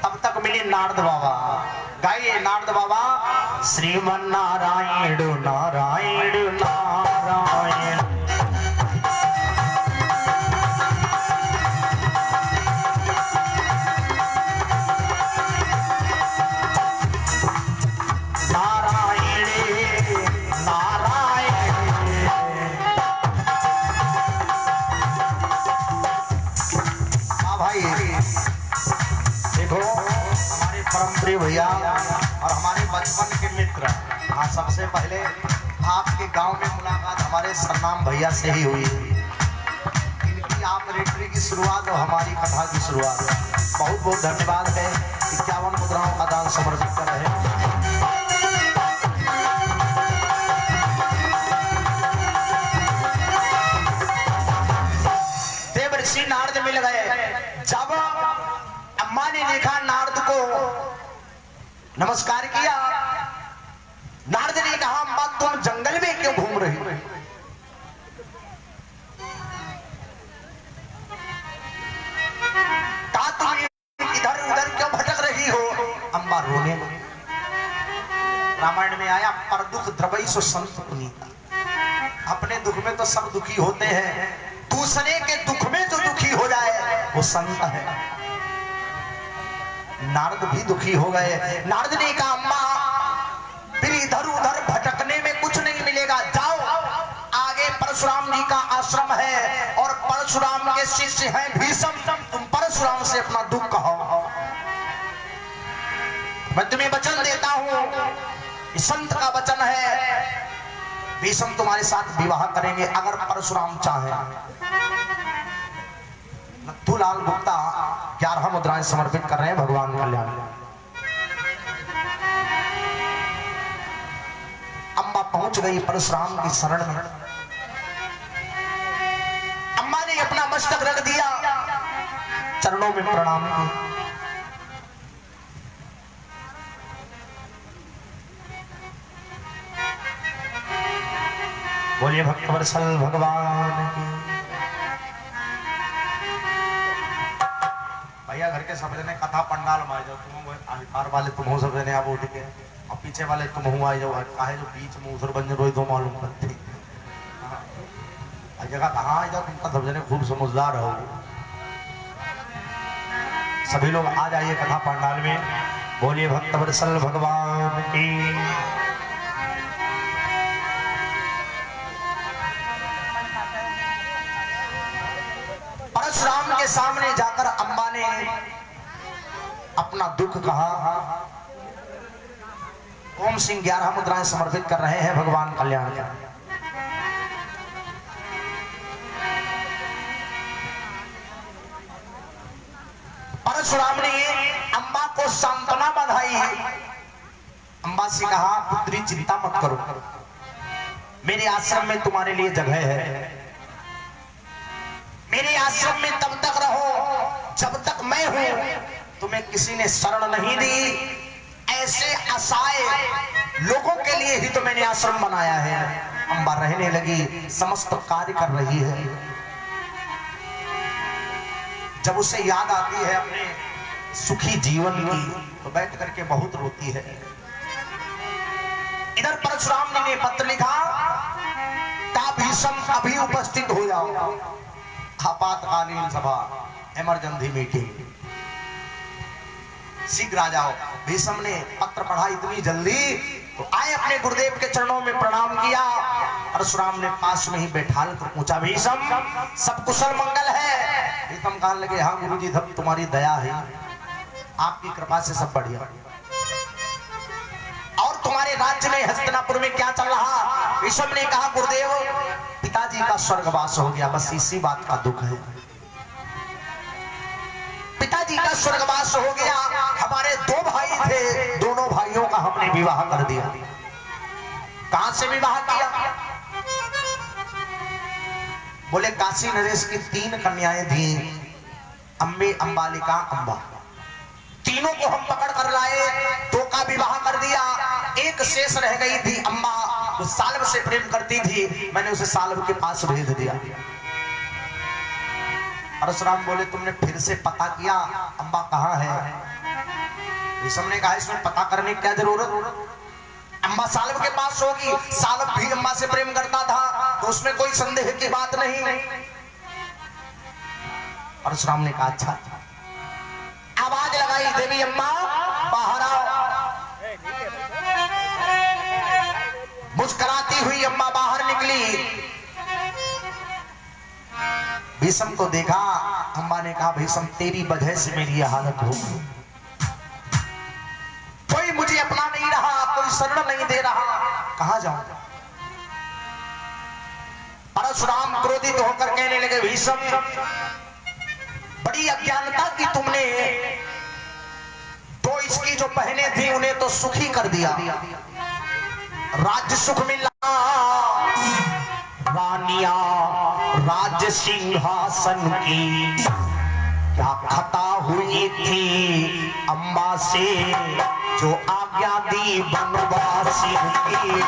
तब तक मिले नारद बाबा। गाइए नारद बाबा। श्रीमन नारायण नारायण नारायण। भैया और हमारे बचपन के मित्र। हाँ सबसे पहले आपके गांव में मुलाकात हमारे सरनाम भैया से ही हुई। इनकी आप रेटरी की शुरुआत और हमारी कथा की शुरुआत। बहुत बहुत धन्यवाद है। 51 मुद्राओं का दान समर्पित कर रहे हैं। देव ऋषि नारद मिल गए। जब अम्मा ने देखा नारद को नमस्कार किया, नारद ने कहा अम्मा तुम जंगल में क्यों घूम रही हो? कहा तुम इधर उधर क्यों भटक रही हो? अम्मा रोने लगी। रामायण में आया पर दुख द्रवई सो संत पुनीता। अपने दुख में तो सब दुखी होते हैं, दूसरे के दुख में जो दुखी हो जाए वो संत है। नारद भी दुखी हो गए। नारद ने कहा अम्मा फिर इधर उधर भटकने में कुछ नहीं मिलेगा, जाओ आगे पर परशुराम जी का आश्रम है और परशुराम के शिष्य हैं भीष्म। तुम परशुराम से अपना दुख कहो। मैं तुम्हें वचन देता हूं, संत का वचन है, भीष्म तुम्हारे साथ विवाह करेंगे अगर परशुराम चाहे। नथुलाल गुप्ता 11 मुद्राएं समर्पित कर रहे हैं भगवान कल्याण। अम्बा पहुंच गई परशुराम की शरण में। अम्मा ने अपना मस्तक रख दिया, चरणों में प्रणाम किया। बोलिए भक्तवत्सल भगवान की। भैया घर के सब जने कथा पंडाल में आ जाओ। तुम आर वाले तुम हो सब जने आप उठ के, और पीछे वाले तुम हुआ आ जाओ। काहे जो बीच में उसर बन रोई दो मालूम करते जगह कहाँ आ जाओ। तुम सब जने खूब समझदार हो। सभी लोग आ जाइए कथा पंडाल में। बोलिए भक्तवत्सल भगवान की। परशुराम के सामने जाकर अम्बा ने अपना दुख कहा। ओम सिंह 11 मुद्राएं समर्पित कर रहे हैं भगवान कल्याण का। परशुराम ने अम्बा को सांत्वना बधाई। अम्बा से कहा, पुत्री चिंता मत करो, मेरे आश्रम में तुम्हारे लिए जगह है। मेरे आश्रम में तब तक रहो जब तक मैं हूं। तुम्हें किसी ने शरण नहीं दी। ऐसे असहाय लोगों के लिए ही तो मैंने आश्रम बनाया है। अम्बा रहने लगी, समस्त कार्य कर रही है। जब उसे याद आती है अपने सुखी जीवन की तो बैठ करके बहुत रोती है। इधर परशुराम जी ने पत्र लिखा, ता भीष्म अभी उपस्थित हो जाओ, आपातकालीन सभा, इमरजेंसी मीटिंग, शीघ्र आ जाओ। भीष्म ने पत्र पढ़ा इतनी जल्दी तो आए, अपने गुरुदेव के चरणों में प्रणाम किया। परशुराम ने पास में ही बैठा कर पूछा, भीष्म सब कुशल मंगल है? भीष्म कहने लगे, हाँ गुरुजी, धब तुम्हारी दया है, आपकी कृपा से सब बढ़िया। और तुम्हारे राज्य में हस्तिनापुर में क्या चल रहा? भीष्म ने कहा, गुरुदेव पिताजी का स्वर्गवास हो गया, बस इसी बात का दुख है। पिताजी का स्वर्गवास हो गया। हमारे 2 भाई थे, दोनों भाइयों का हमने विवाह कर दिया। कहां से विवाह किया? बोले काशी नरेश की 3 कन्याएं थी, अम्बे, अंबालिका, अम्बा। तीनों को हम पकड़ कर लाए, 2 का विवाह कर दिया। एक शेष रह गई थी अम्बा, जो साल्व से प्रेम करती थी, मैंने उसे साल्व के पास भेज दिया। परशुराम बोले, तुमने फिर से पता किया अम्बा कहाँ है? भीष्म ने कहा, इसमें पता करने की क्या जरूरत? अम्बा साल्व के पास होगी, साल्व भी अम्बा से प्रेम करता था, तो उसमें कोई संदेह की बात नहीं। परशुराम ने कहा, अच्छा। आवाज लगाई, देवी अम्मा बाहर आओ। मुस्कुराती हुई अम्मा बाहर निकली। भीष्म को देखा, अम्मा ने कहा, भीष्म तेरी वजह से मेरी यह हालत हो गई। कोई मुझे अपना नहीं रहा, कोई शरण नहीं दे रहा, कहां जाऊं? परशुराम क्रोधित होकर कहने लगे, भीष्म बड़ी अज्ञानता की तुमने। तो इसकी जो बहनें थी उन्हें तो सुखी कर दिया, राज्य सुख मिला, रानिया राज सिंहासन की क्या खता हुई थी अम्बा से, जो आज्ञा दी बनवासी की।